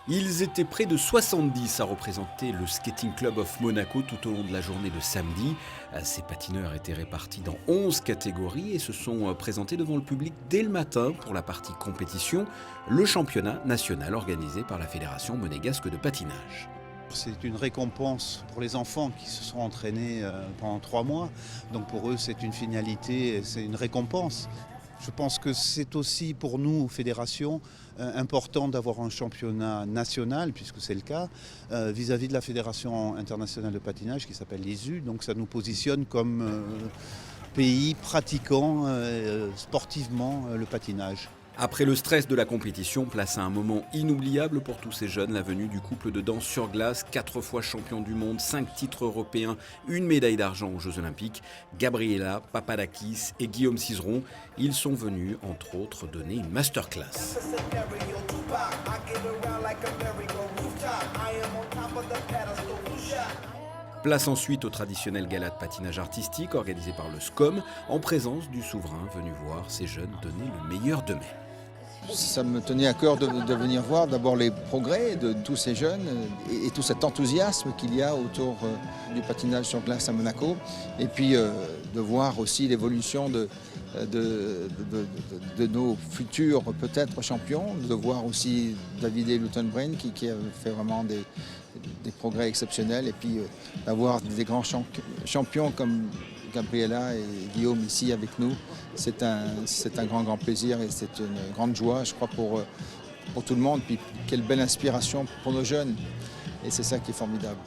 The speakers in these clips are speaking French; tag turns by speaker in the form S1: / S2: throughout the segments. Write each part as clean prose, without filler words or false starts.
S1: Ils étaient près de 70 à représenter le Skating Club of Monaco tout au long de la journée de samedi. Ces patineurs étaient répartis dans 11 catégories et se sont présentés devant le public dès le matin pour la partie compétition, le championnat national organisé par la Fédération monégasque de patinage.
S2: C'est une récompense pour les enfants qui se sont entraînés pendant 3 mois. Donc pour eux, c'est une finalité, c'est une récompense. Je pense que c'est aussi pour nous, fédération, important d'avoir un championnat national, puisque c'est le cas, vis-à-vis de la Fédération internationale de patinage qui s'appelle l'ISU. Donc ça nous positionne comme pays pratiquant sportivement le patinage.
S1: Après le stress de la compétition, place à un moment inoubliable pour tous ces jeunes, la venue du couple de danse sur glace, 4 fois champion du monde, 5 titres européens, une médaille d'argent aux Jeux Olympiques, Gabriela Papadakis et Guillaume Cizeron. Ils sont venus, entre autres, donner une masterclass. Place ensuite au traditionnel gala de patinage artistique organisé par le SCOM, en présence du souverain venu voir ces jeunes donner le meilleur d'eux-mêmes.
S3: Ça me tenait à cœur de venir voir d'abord les progrès de tous ces jeunes et tout cet enthousiasme qu'il y a autour du patinage sur glace à Monaco. Et puis de voir aussi l'évolution de nos futurs peut-être champions, de voir aussi Davide Lutenbrein qui a fait vraiment des progrès exceptionnels et puis d'avoir des grands champions comme Gabriela et Guillaume ici avec nous, c'est un grand plaisir et c'est une grande joie, je crois, pour tout le monde. Puis quelle belle inspiration pour nos jeunes et c'est ça qui est formidable.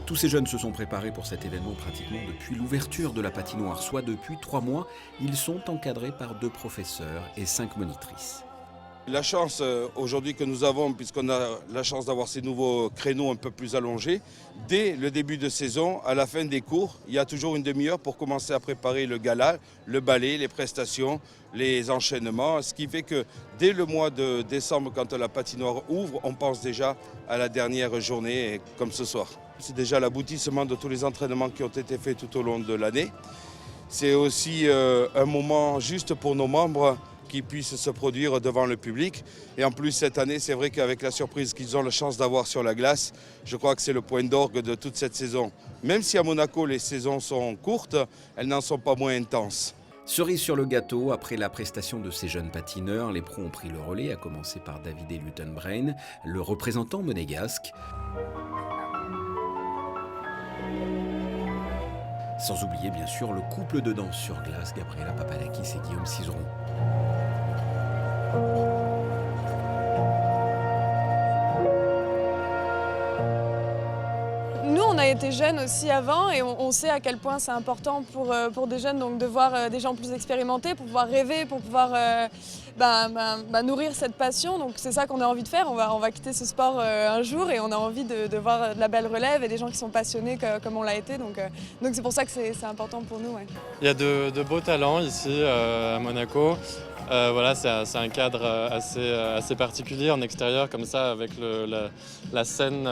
S1: Tous ces jeunes se sont préparés pour cet événement pratiquement depuis l'ouverture de la patinoire, soit depuis 3 mois. Ils sont encadrés par 2 professeurs et 5 monitrices.
S4: La chance aujourd'hui que nous avons, puisqu'on a la chance d'avoir ces nouveaux créneaux un peu plus allongés, dès le début de saison, à la fin des cours, il y a toujours une demi-heure pour commencer à préparer le gala, le ballet, les prestations, les enchaînements. Ce qui fait que dès le mois de décembre, quand la patinoire ouvre, on pense déjà à la dernière journée, comme ce soir. C'est déjà l'aboutissement de tous les entraînements qui ont été faits tout au long de l'année. C'est aussi un moment juste pour nos membres qui puissent se produire devant le public. Et en plus, cette année, c'est vrai qu'avec la surprise qu'ils ont la chance d'avoir sur la glace, je crois que c'est le point d'orgue de toute cette saison. Même si à Monaco, les saisons sont courtes, elles n'en sont pas moins intenses.
S1: Cerise sur le gâteau, après la prestation de ces jeunes patineurs, les pros ont pris le relais, à commencer par Davide Lutenbrein, le représentant monégasque. Sans oublier bien sûr le couple de danse sur glace, Gabriela Papadakis et Guillaume Cizeron.
S5: Nous, on a été jeunes aussi avant et on sait à quel point c'est important pour des jeunes donc de voir des gens plus expérimentés, pour pouvoir rêver, pour pouvoir nourrir cette passion. Donc c'est ça qu'on a envie de faire. On va quitter ce sport un jour et on a envie de voir de la belle relève et des gens qui sont passionnés comme on l'a été. Donc c'est pour ça que c'est important pour nous. Ouais.
S6: Il y a de beaux talents ici à Monaco. Voilà, c'est un cadre assez particulier en extérieur comme ça avec la scène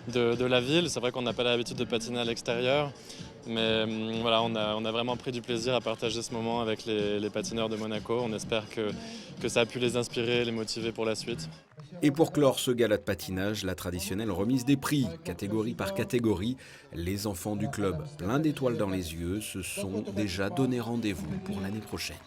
S6: de la ville. C'est vrai qu'on n'a pas l'habitude de patiner à l'extérieur, mais voilà, on a vraiment pris du plaisir à partager ce moment avec les patineurs de Monaco. On espère que ça a pu les inspirer, les motiver pour la suite.
S1: Et pour clore ce gala de patinage, la traditionnelle remise des prix, catégorie par catégorie. Les enfants du club, plein d'étoiles dans les yeux, se sont déjà donné rendez-vous pour l'année prochaine.